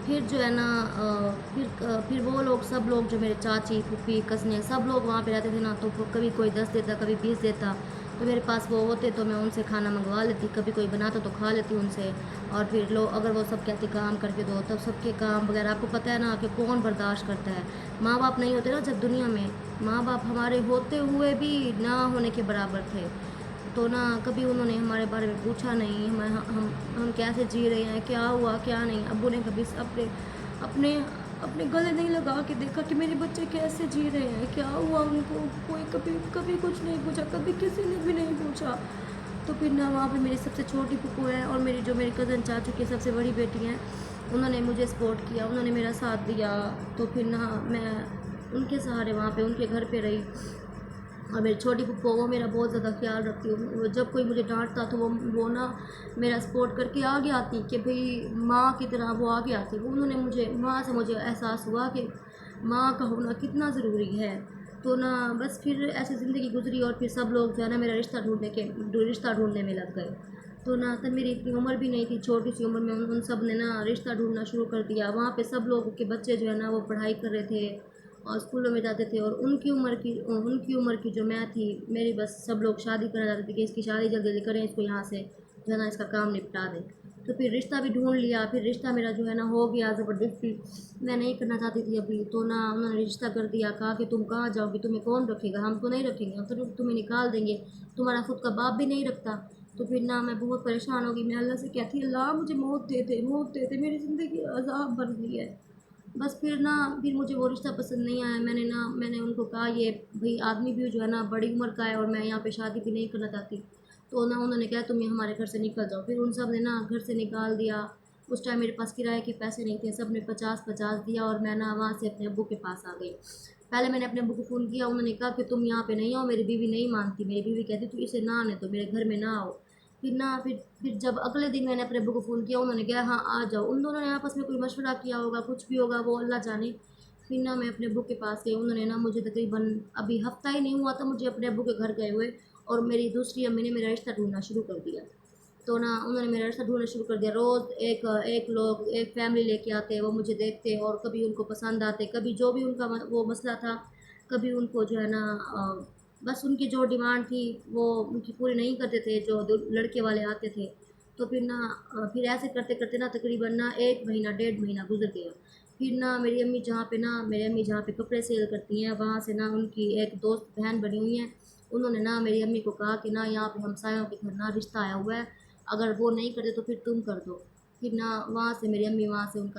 پھر جو ہے نا پھر وہ لوگ سب لوگ جو میرے چاچی پھوپھی کزنیں سب لوگ وہاں پہ رہتے تھے نا، تو کبھی کوئی 10 دیتا کبھی 20 دیتا، تو میرے پاس وہ ہوتے تو میں ان سے کھانا منگوا لیتی، کبھی کوئی بناتا تو کھا لیتی ان سے۔ اور پھر لوگ اگر وہ سب کہتے کام کر کے دو، تب سب کے کام وغیرہ آپ کو پتہ ہے نا کہ کون برداشت کرتا ہے۔ ماں باپ نہیں ہوتے نا جب دنیا میں، ماں باپ ہمارے ہوتے ہوئے بھی نہ ہونے کے برابر تھے، تو نہ کبھی انہوں نے ہمارے بارے میں پوچھا نہیں، ہم کیسے جی رہے ہیں، کیا ہوا کیا نہیں۔ ابو نے کبھی اپنے اپنے گلے نہیں لگا کے دیکھا کہ میرے بچے کیسے جی رہے ہیں، کیا ہوا ان کو، کوئی کبھی کچھ نہیں پوچھا، کبھی کسی نے بھی نہیں پوچھا۔ تو پھر نہ وہاں پہ میری سب سے چھوٹی پھپھو ہے اور میری کزن چاچو کی سب سے بڑی بیٹی ہیں، انہوں نے مجھے سپورٹ کیا، انہوں نے میرا ساتھ دیا۔ تو پھر نہ میں ان کے سہارے وہاں پہ ان کے گھر پہ رہی۔ اور میری چھوٹی پھپھو وہ میرا بہت زیادہ خیال رکھتی ہے، وہ جب کوئی مجھے ڈانٹتا تو وہ نا میرا سپورٹ کر کے آگے آتی کہ بھئی ماں کی طرح وہ آگے آتی۔ انہوں نے وہاں سے مجھے احساس ہوا کہ ماں کا ہونا کتنا ضروری ہے۔ تو نا بس پھر ایسی زندگی گزری اور پھر سب لوگ جو ہے نا میرا رشتہ ڈھونڈنے میں لگ گئے۔ تو نا تب میری اتنی عمر بھی نہیں تھی، چھوٹی سی عمر میں ان سب نے نا رشتہ ڈھونڈنا شروع کر دیا۔ وہاں پہ سب لوگوں کے بچے جو ہے نا وہ پڑھائی کر رہے تھے اور اسکولوں میں جاتے تھے، اور ان کی عمر کی جو میں تھی میری، بس سب لوگ شادی کرنا چاہتے تھے کہ اس کی شادی جلدی جلدی کریں، اس کو یہاں سے جو ہے نا اس کا کام نپٹا دیں۔ تو پھر رشتہ بھی ڈھونڈ لیا، پھر رشتہ میرا جو ہے نا ہو گیا زبردستی، میں نہیں کرنا چاہتی تھی ابھی، تو نا انہوں نے رشتہ کر دیا، کہا کہ تم کہاں جاؤ گی، تمہیں کون رکھے گا، ہم تو نہیں رکھیں گے، ہم تو تمہیں نکال دیں گے، تمہارا خود کا باپ بھی نہیں رکھتا۔ تو پھر نہ میں بہت پریشان ہو گئی، میں اللہ سے کہتی اللہ مجھے موت دے دے، میری زندگی عذاب بن گئی ہے۔ بس پھر مجھے وہ رشتہ پسند نہیں آیا، میں نے ان کو کہا یہ بھئی آدمی بھی جو ہے نا بڑی عمر کا ہے اور میں یہاں پہ شادی بھی نہیں کرنا چاہتی، تو نا انہوں نے کہا تم ہمارے گھر سے نکل جاؤ۔ پھر ان سب نے نا گھر سے نکال دیا۔ اس ٹائم میرے پاس کرائے کے پیسے نہیں تھے، سب نے 50 دیا اور میں نا وہاں سے اپنے ابو کے پاس آ گئی۔ پہلے میں نے اپنے ابو کو فون کیا، انہوں نے کہا کہ تم یہاں پہ نہیں آؤ، میری بیوی نہیں مانتی، میری بیوی کہتی تو اسے نہ آنے تو میرے گھر میں نہ آؤ۔ پھر جب اگلے دن میں نے اپنے ابو کو فون کیا، انہوں نے کہا ہاں آ جاؤ۔ ان دونوں نے آپس میں کوئی مشورہ کیا ہوگا، کچھ بھی ہوگا، وہ اللہ جانے۔ پھر نہ میں اپنے ابو کے پاس گئی، انہوں نے نا مجھے تقریباً ابھی ہفتہ ہی نہیں ہوا تھا مجھے اپنے ابو کے گھر گئے ہوئے، اور میری دوسری امی نے میرا رشتہ ڈھونڈنا شروع کر دیا۔ تو نا انہوں نے میرا رشتہ ڈھونڈنا شروع کر دیا، روز ایک فیملی لے کے آتے، وہ مجھے دیکھتے اور کبھی ان کو پسند آتے، کبھی جو بھی ان کا وہ مسئلہ تھا، کبھی ان کو جو ہے نا بس ان کی جو ڈیمانڈ تھی وہ ان کی پوری نہیں کرتے تھے جو لڑکے والے آتے تھے۔ تو پھر ایسے کرتے کرتے نا تقریباً نا 1 مہینہ 1.5 مہینہ گزر گیا۔ پھر نا میری امی جہاں پہ کپڑے سیل کرتی ہیں، وہاں سے نا ان کی ایک دوست بہن بنی ہوئی ہیں، انہوں نے نا میری امی کو کہا کہ نا یہاں پہ ہمسایوں کے گھر نا رشتہ آیا ہوا ہے، اگر وہ نہیں کرتے تو پھر تم کر دو۔ پھر نا وہاں سے میری امی وہاں سے ان کا